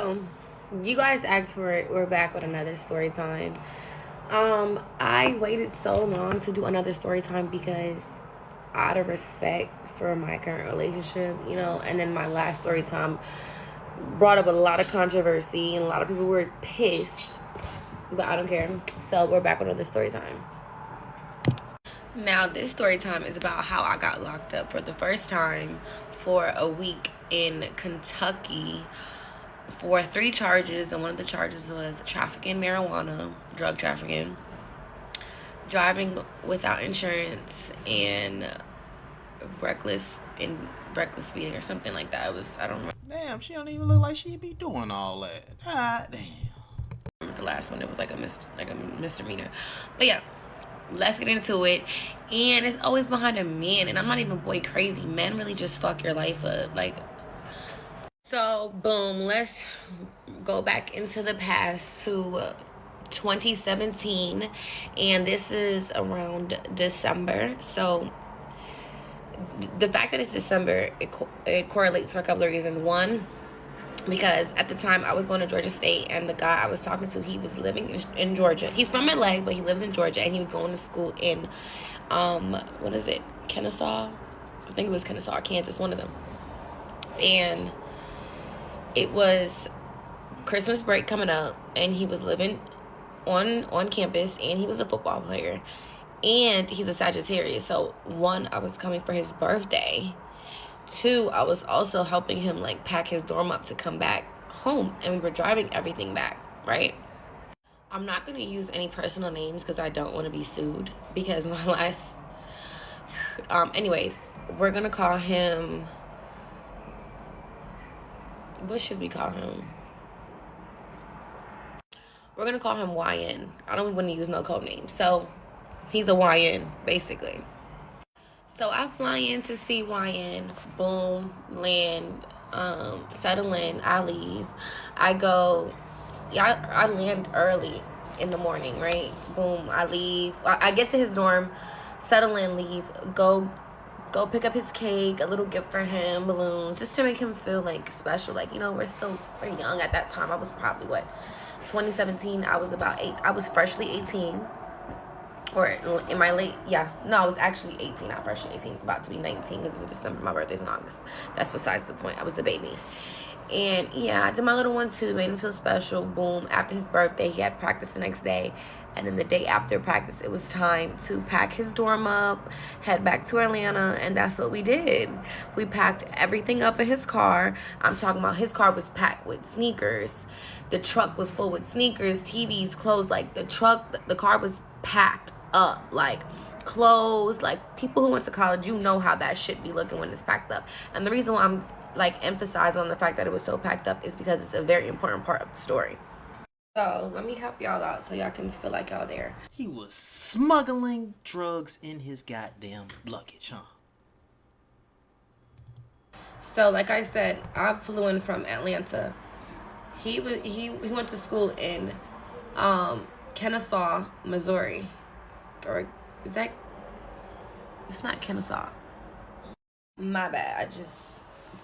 So, you guys asked for it. We're back with another story time. I waited so long to do another story time because out of respect for my current relationship, and then my last story time brought up a lot of controversy and a lot of people were pissed, but I don't care. So, we're back with another story time. Now, this story time is about how I got locked up for the first time for a week in Kentucky for 3 charges, and one of the charges was trafficking marijuana, drug trafficking, driving without insurance, and reckless speeding or something like that. I don't remember. Damn, she don't even look like she'd be doing all that. God damn. The last one, it was like a misdemeanor. But yeah, let's get into it. And it's always behind a man, and I'm not even boy crazy. Men really just fuck your life up. So, boom, let's go back into the past to 2017, and this is around December. So, the fact that it's December, it correlates for a couple of reasons. One, because at the time I was going to Georgia State, and the guy I was talking to, he was living in Georgia. He's from LA, but he lives in Georgia, and he was going to school in, what is it, Kennesaw? I think it was Kennesaw, Kansas, one of them. And it was Christmas break coming up, and he was living on campus, and he was a football player, and he's a Sagittarius. So 1, I was coming for his birthday. 2, I was also helping him pack his dorm up to come back home, and we were driving everything back, right? I'm not going to use any personal names because I don't want to be sued, because my last anyways, we're going to call him, what should we call him? We're going to call him YN. I don't want to use no code name. So, he's a YN, basically. So, I fly in to see YN. Boom, land, settle in. I leave. I land early in the morning, right? Boom, I leave. I get to his dorm, settle in, leave, go pick up his cake, a little gift for him, balloons, just to make him feel special. We're young at that time. I was probably 2017. I was about 8. I was freshly 18, or in my late, I was actually 18, not freshly 18, about to be 19 because it's December. My birthday's in August. That's besides the point. I was the baby. And I did my little one too, made him feel special. Boom. After his birthday, he had practice the next day. And then the day after practice, it was time to pack his dorm up, head back to Atlanta, and that's what we did. We packed everything up in his car. I'm talking about his car was packed with sneakers. The truck was full with sneakers, TVs, clothes. The car was packed up, clothes. People who went to college, you know how that shit be looking when it's packed up. And the reason why I'm emphasize on the fact that it was so packed up is because it's a very important part of the story. So let me help y'all out so y'all can feel like y'all there. He was smuggling drugs in his goddamn luggage, huh? So like I said, I flew in from Atlanta. He went to school in Kennesaw, Missouri. Or is that, it's not Kennesaw. My bad. I just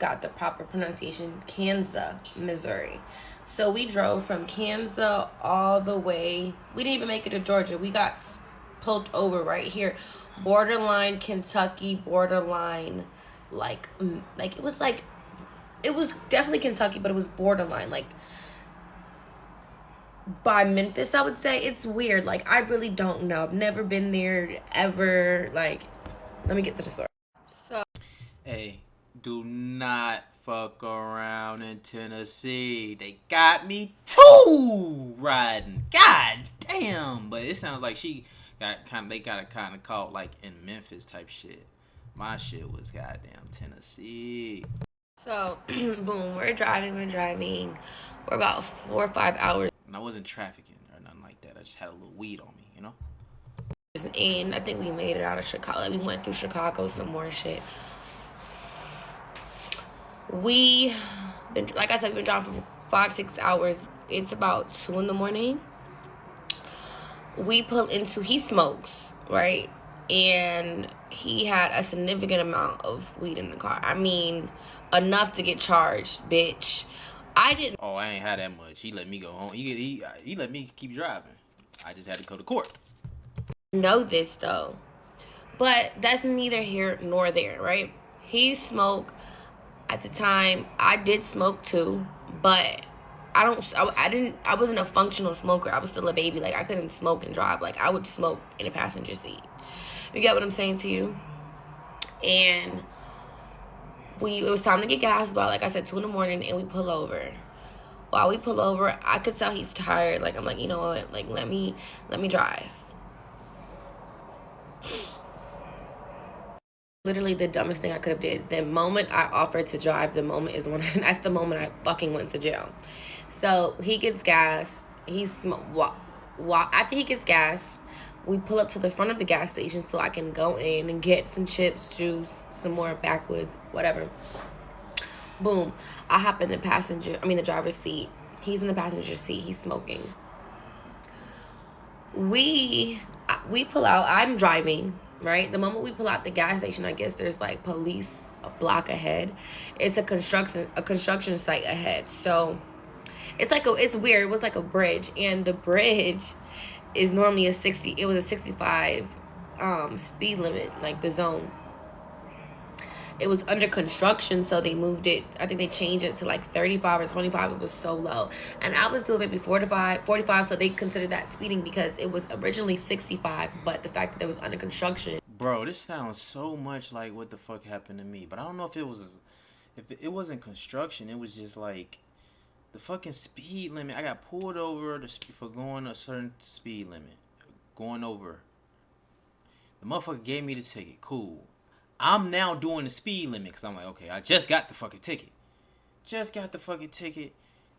got the proper pronunciation. Kansas, Missouri. So we drove from Kansas all the way. We didn't even make it to Georgia. We got pulled over right here. Borderline Kentucky, borderline it was definitely Kentucky, but it was borderline by Memphis, I would say. It's weird. I really don't know. I've never been there ever. Let me get to the story. So, hey, do not fuck around in Tennessee. They got me too riding. God damn. But it sounds like they got it kind of caught in Memphis type shit. My shit was goddamn Tennessee. So, boom, we're driving. We're about 4 or 5 hours. And I wasn't trafficking or nothing like that. I just had a little weed on me, And I think we made it out of Chicago. We went through Chicago, some more shit. We've been driving for 5-6 hours. It's about 2 in the morning. We pull into, he smokes, right? And he had a significant amount of weed in the car. I mean, enough to get charged, bitch. I didn't Oh, I ain't had that much. He let me go home. He let me keep driving. I just had to go to court. know this though, but that's neither here nor there, right? He smoked at the time. I did smoke too, but I wasn't a functional smoker. I was still a baby. Like, I couldn't smoke and drive. Like, I would smoke in a passenger seat. You get what I'm saying to you? And it was time to get gas, about, like I said, 2 in the morning, and we pull over. While we pull over, I could tell he's tired. Like, I'm like, you know what? Like, let me drive. Literally the dumbest thing I could have did. The moment I offered to drive, that's the moment I fucking went to jail. So he gets gas. After he gets gas, we pull up to the front of the gas station so I can go in and get some chips, juice, some more backwoods, whatever. Boom. I hop in the driver's seat. He's in the passenger seat. He's smoking. We pull out. I'm driving, right? The moment we pull out the gas station, I guess there's like police a block ahead. It's a construction site ahead. So it's weird. It was like a bridge, and the bridge is normally a 60. It was a 65 speed limit, like the zone. It was under construction, so they moved it. I think they changed it to like 35 or 25. It was so low. And I was doing maybe 45, so they considered that speeding because it was originally 65, but the fact that it was under construction. Bro, this sounds so much like what the fuck happened to me. But I don't know if it wasn't construction. It was just like the fucking speed limit. I got pulled over for going a certain speed limit. Going over. The motherfucker gave me the ticket. Cool. I'm now doing the speed limit because I'm like, okay, I just got the fucking ticket.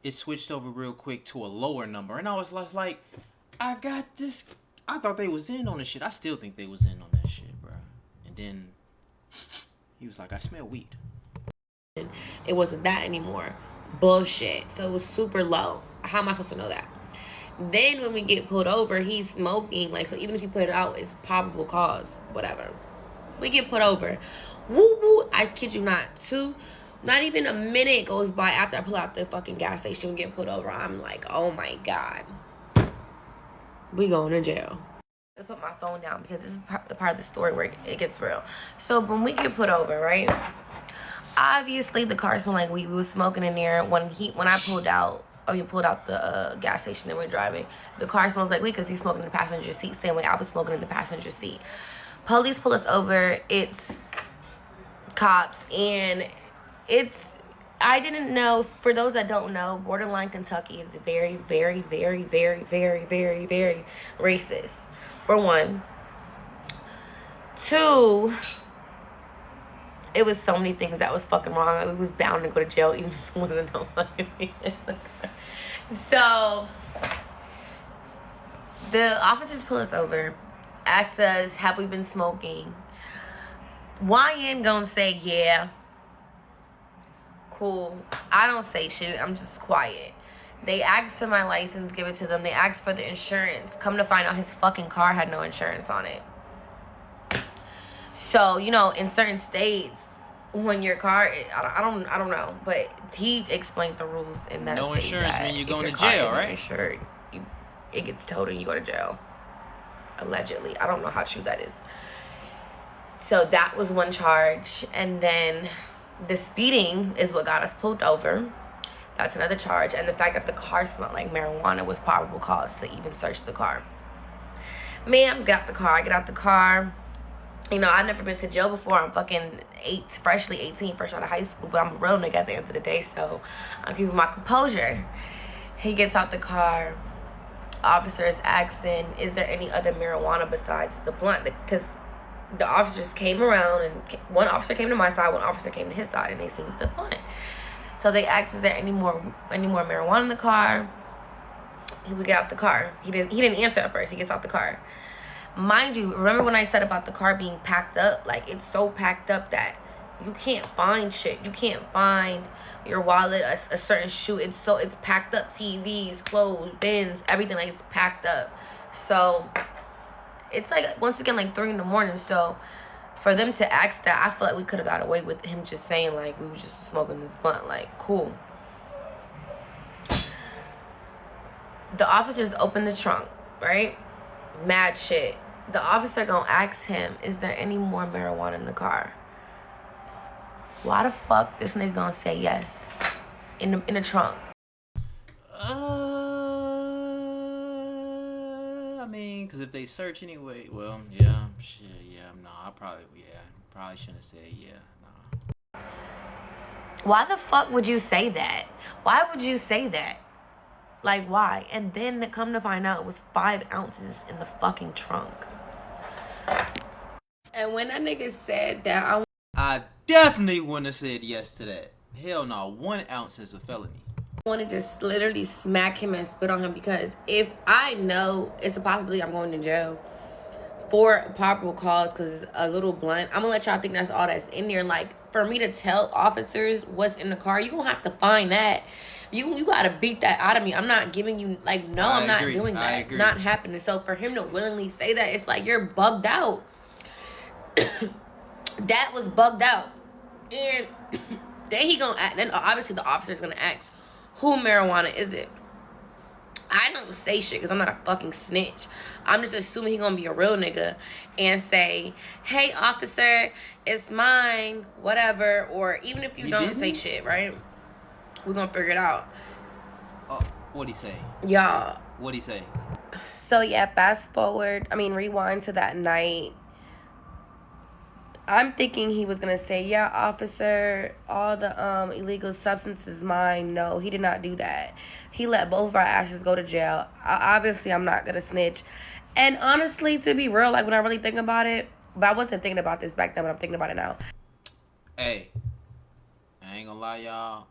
It switched over real quick to a lower number. And I was like, I got this. I thought they was in on this shit. I still think they was in on that shit, bro. And then he was like, I smell weed. It wasn't that anymore. Bullshit. So it was super low. How am I supposed to know that? Then when we get pulled over, he's smoking. Like, so even if you put it out, it's probable cause. Whatever. We get put over. Woo woo. I kid you not. Not even a minute goes by after I pull out the fucking gas station and get put over. I'm like, oh my God. We going to jail. I put my phone down because this is the part of the story where it gets real. So when we get put over, right? Obviously the car smelled like weed. We was smoking in there. When I pulled out the gas station and we're driving, the car smells like weed because he's smoking in the passenger seat. Same way I was smoking in the passenger seat. Police pull us over. It's cops, and I didn't know. For those that don't know, borderline Kentucky is very, very, very, very, very, very, very racist. For one. 2, it was so many things that was fucking wrong. We was bound to go to jail even if it wasn't no money. So the officers pull us over, asked us, have we been smoking? YN gonna say, yeah. Cool. I don't say shit. I'm just quiet. They asked for my license, give it to them. They asked for the insurance. Come to find out his fucking car had no insurance on it. So, in certain states, when your car, I don't know, but he explained the rules in that. No insurance mean you're going to jail, right? Insured, it gets towed and you go to jail. Allegedly. I don't know how true that is. So that was one charge. And then the speeding is what got us pulled over. That's another charge. And the fact that the car smelled like marijuana was probable cause to even search the car. Ma'am, get out the car. I get out the car. I've never been to jail before. I'm fucking freshly 18, fresh out of high school. But I'm a real nigga at the end of the day. So I'm keeping my composure. He gets out the car. Officer is asking, is there any other marijuana besides the blunt? Because the officers came around, and one officer came to my side, one officer came to his side, and they seen the blunt. So they asked, is there any more marijuana in the car? We get out the car. He didn't answer at first. He gets out the car. Mind you, remember when I said about the car being packed up? Like, it's so packed up that you can't find shit. You can't find your wallet, a certain shoe. It's packed up. TVs, clothes, bins, everything. Like, it's packed up. So it's like, once again, like 3 in the morning. So for them to ask that, I feel like we could have got away with him just saying, like, we were just smoking this blunt. Like, cool. The officers open the trunk, right? Mad shit. The officer gonna ask him, is there any more marijuana in the car? Why the fuck this nigga gonna say yes in the trunk? I mean, because if they search anyway, well, yeah, shit, yeah, no, probably shouldn't have said yeah, no. Why the fuck would you say that? Why would you say that? Like, why? And then come to find out it was 5 ounces in the fucking trunk. And when that nigga said that, I definitely wouldn't have said yes to that. Hell no, 1 ounce is a felony. I want to just literally smack him and spit on him, because if I know it's a possibility I'm going to jail for probable cause because it's a little blunt, I'm gonna let y'all think that's all that's in there. Like, for me to tell officers what's in the car, you gonna have to find that. You gotta beat that out of me. I'm not giving you, like, no, I'm not doing that. I agree. Not happening. So for him to willingly say that, it's like you're bugged out. That was bugged out. And then he gonna ask, then obviously the officer's gonna ask, who marijuana is it? I don't say shit because I'm not a fucking snitch. I'm just assuming he gonna be a real nigga and say, hey, officer, it's mine, whatever. Or even if you don't say shit, right? We're gonna figure it out. Oh, what'd he say? Y'all. What'd he say? So, yeah, rewind to that night. I'm thinking he was going to say, yeah, officer, all the illegal substances is mine. No, he did not do that. He let both of our asses go to jail. Obviously, I'm not going to snitch. And honestly, to be real, like, when I really think about it, but I wasn't thinking about this back then, but I'm thinking about it now. Hey, I ain't gonna lie, y'all.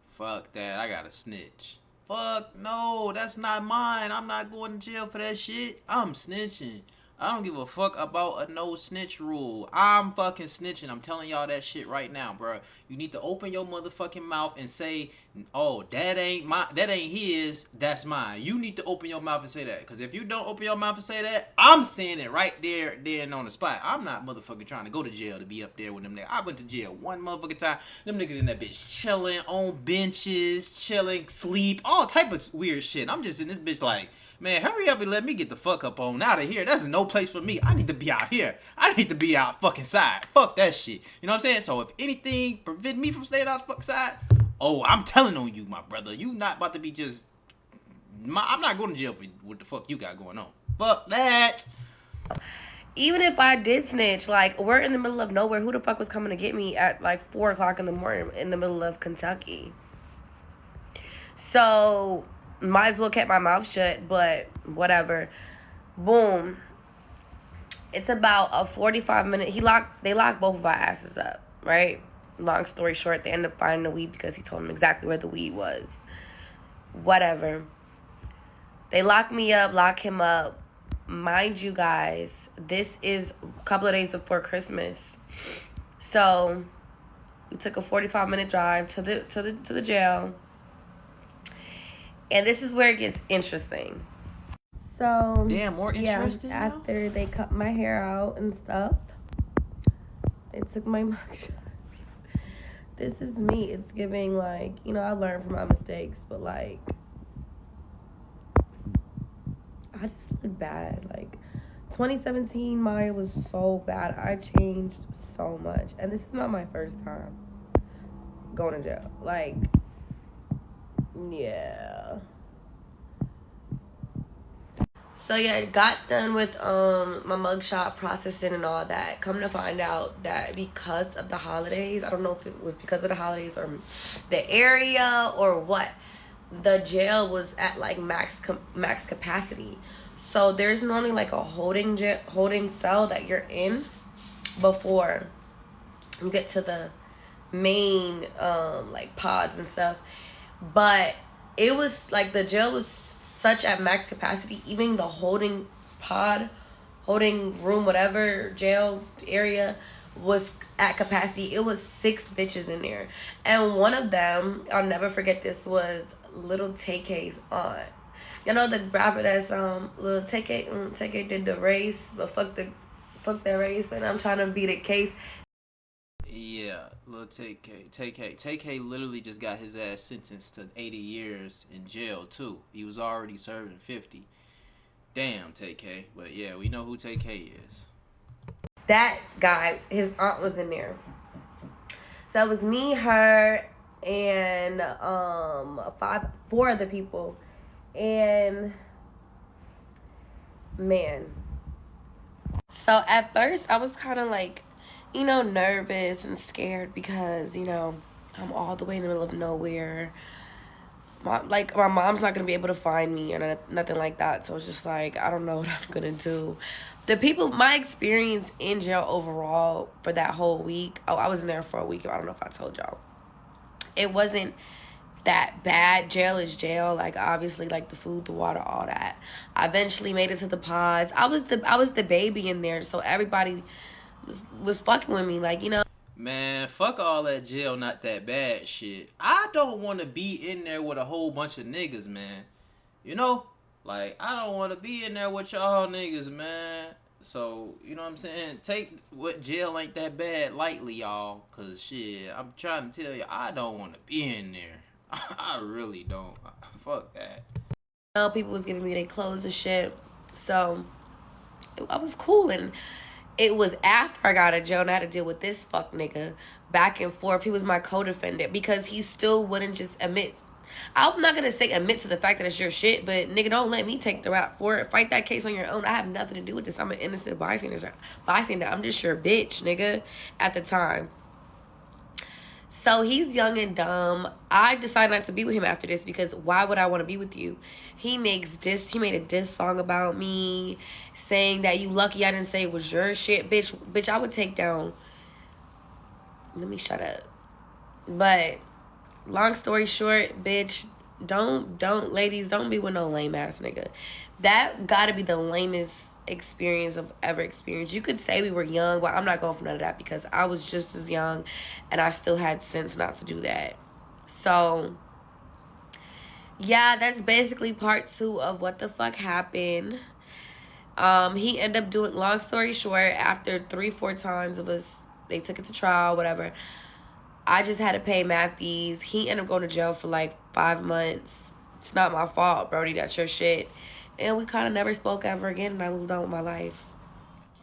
Fuck that. I gotta snitch. Fuck no, that's not mine. I'm not going to jail for that shit. I'm snitching. I don't give a fuck about a no snitch rule. I'm fucking snitching. I'm telling y'all that shit right now, bro. You need to open your motherfucking mouth and say, oh, that ain't his, that's mine. You need to open your mouth and say that. Because if you don't open your mouth and say that, I'm saying it right there and on the spot. I'm not motherfucking trying to go to jail to be up there with them niggas. I went to jail one motherfucking time. Them niggas in that bitch chilling on benches, chilling, sleep, all type of weird shit. I'm just in this bitch like, man, hurry up and let me get the fuck up on out of here. That's no place for me. I need to be out here. I need to be out fucking side. Fuck that shit. You know what I'm saying? So if anything prevent me from staying out the fuck side, oh, I'm telling on you, my brother. You not about to be just... I'm not going to jail for what the fuck you got going on. Fuck that. Even if I did snitch, like, we're in the middle of nowhere. Who the fuck was coming to get me at, like, 4 o'clock in the morning in the middle of Kentucky? So... might as well kept my mouth shut, but whatever. Boom. It's about a 45-minute. They locked both of our asses up, right? Long story short, they ended up finding the weed because he told them exactly where the weed was. Whatever. They locked me up, lock him up. Mind you guys, this is a couple of days before Christmas. So we took a 45-minute drive to the jail. And this is where it gets interesting. So, damn, more interesting. Yeah, after they cut my hair out and stuff, they took my mugshot. This is me. It's giving, like, you know, I learned from my mistakes, but, like, I just look bad. Like, 2017, Maya was so bad. I changed so much. And this is not my first time going to jail. Like, yeah. So yeah, got done with my mugshot processing and all that. Come to find out that because of the holidays, I don't know if it was because of the holidays or the area or what, the jail was at like max capacity. So there's normally like a holding cell that you're in before you get to the main like pods and stuff. But it was like the jail was such at max capacity, even the holding room, whatever, jail area was at capacity. It was 6 bitches in there. And one of them, I'll never forget this, was Little TK's aunt. You know the rapper that's Little TK? TK did the race, but fuck that race, and I'm trying to beat a case. Yeah, little TK literally just got his ass sentenced to 80 years in jail too. He was already serving 50. Damn, TK. But yeah, we know who TK is. That guy, his aunt was in there. So it was me, her, and four other people. And man. So at first I was kind of like, nervous and scared because, I'm all the way in the middle of nowhere. My mom's not gonna be able to find me or nothing like that. So it's just like I don't know what I'm gonna do. My experience in jail overall for that whole week. Oh, I was in there for a week. I don't know if I told y'all. It wasn't that bad. Jail is jail. Like obviously, like the food, the water, all that. I eventually made it to the pods. I was the baby in there, so everybody was fucking with me. Like Man, fuck all that jail, not that bad shit. I don't want to be in there with a whole bunch of niggas, man. You know? Like, I don't want to be in there with y'all niggas, man. So, you know what I'm saying? Take what jail ain't that bad lightly, y'all. Because, shit, I'm trying to tell you, I don't want to be in there. I really don't. Fuck that. people was giving me their clothes and shit. So I was cool, and it was after I got out of jail and I had to deal with this fuck nigga back and forth. He was my co-defendant because he still wouldn't just admit. I'm not gonna say admit to the fact that it's your shit, but nigga, don't let me take the rap for it. Fight that case on your own. I have nothing to do with this. I'm an innocent bystander. I'm just your bitch, nigga, at the time. So he's young and dumb. I decided not to be with him after this because why would I want to be with you? He made a diss song about me, saying that you lucky I didn't say it was your shit, bitch. Bitch, I would take down. Let me shut up. But long story short, bitch, ladies, don't be with no lame ass nigga. That gotta be the lamest experience I've ever experienced. You could say we were young, but I'm not going for none of that because I was just as young and I still had sense not to do that. So yeah, that's basically part 2 of what the fuck happened. He ended up doing, long story short, after 3-4 times of us, they took it to trial, whatever. I just had to pay mad fees. He ended up going to jail for like 5 months. It's not my fault, Brody. That's your shit. And we kind of never spoke ever again, and I moved on with my life.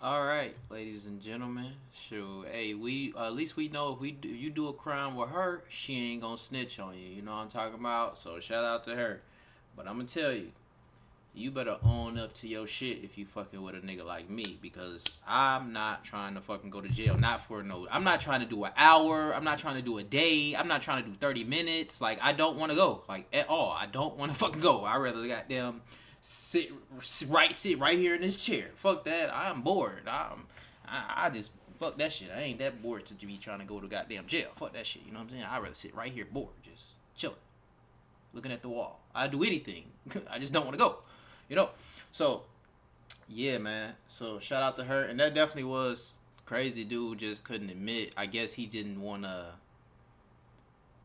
All right, ladies and gentlemen. Sure. Hey, we at least we know if you do a crime with her, she ain't gonna snitch on you. You know what I'm talking about? So shout out to her. But I'm gonna tell you, you better own up to your shit if you fucking with a nigga like me, because I'm not trying to fucking go to jail. Not for no. I'm not trying to do an hour. I'm not trying to do a day. I'm not trying to do 30 minutes. Like I don't want to go. Like at all. I don't want to fucking go. I rather goddamn sit right here in this chair. Fuck that. I'm bored. I just fuck that shit. I ain't that bored to be trying to go to goddamn jail. Fuck that shit. You know what I'm saying? I'd rather sit right here bored, just chilling, looking at the wall. I'd do anything. I just don't want to go. You know? So yeah, man. So shout out to her. And that definitely was crazy. Dude just couldn't admit. I guess he didn't wanna,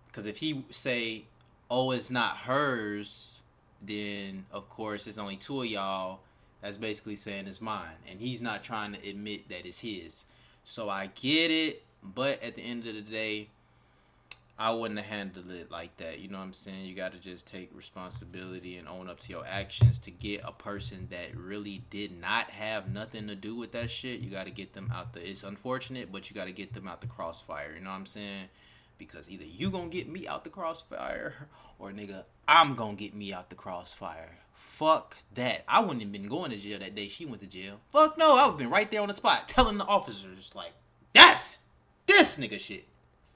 because if he say, oh, it's not hers, then of course it's only 2 of y'all. That's basically saying it's mine, and he's not trying to admit that it's his. So I get it, but at the end of the day, I wouldn't have handled it like that. You know what I'm saying? You got to just take responsibility and own up to your actions to get a person that really did not have nothing to do with that shit. You got to get them out the. It's unfortunate, but you got to get them out the crossfire. You know what I'm saying? Because either you gonna get me out the crossfire, or nigga, I'm gonna get me out the crossfire. Fuck that. I wouldn't have been going to jail that day she went to jail. Fuck no, I would have been right there on the spot telling the officers, like, that's this nigga shit.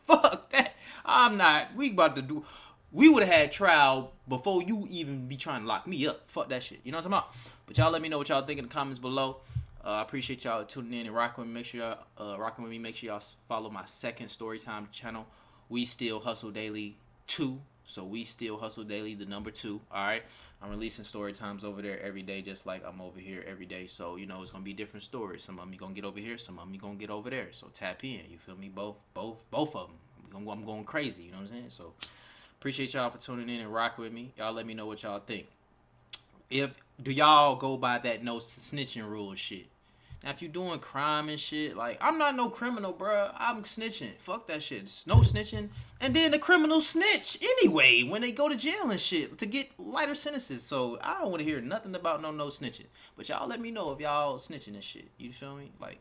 Fuck that. I'm not. We would have had trial before you even be trying to lock me up. Fuck that shit. You know what I'm talking about? But y'all let me know what y'all think in the comments below. I appreciate y'all tuning in and rocking with me. Make sure y'all rocking with me. Make sure y'all follow my second Storytime channel. We Still Hustle Daily 2. So We Still Hustle Daily, the number 2. All right. I'm releasing story times over there every day, just like I'm over here every day. So, you know, it's going to be different stories. Some of them you going to get over here. Some of them you going to get over there. So tap in. You feel me? Both of them. I'm going crazy. You know what I'm saying? So appreciate y'all for tuning in and rock with me. Y'all let me know what y'all think. Do y'all go by that no snitching rule shit? Now, if you doing crime and shit, like, I'm not no criminal, bruh. I'm snitching. Fuck that shit. No snitching. And then the criminals snitch anyway when they go to jail and shit to get lighter sentences. So I don't want to hear nothing about no snitching. But y'all let me know if y'all snitching and shit. You feel me? Like,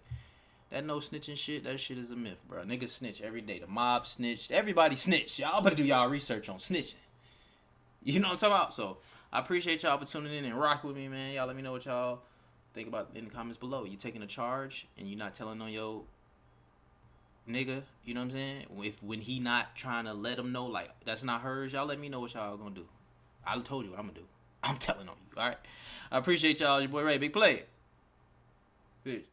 that no snitching shit, that shit is a myth, bruh. Niggas snitch every day. The mob snitched. Everybody snitched. Y'all better do y'all research on snitching. You know what I'm talking about? So I appreciate y'all for tuning in and rocking with me, man. Y'all let me know what y'all think about in the comments below. You taking a charge and you not telling on your nigga, you know what I'm saying? When he not trying to let him know, like, that's not hers, y'all let me know what y'all gonna do. I told you what I'm gonna do. I'm telling on you, alright? I appreciate y'all. Your boy Ray, big play. Peace.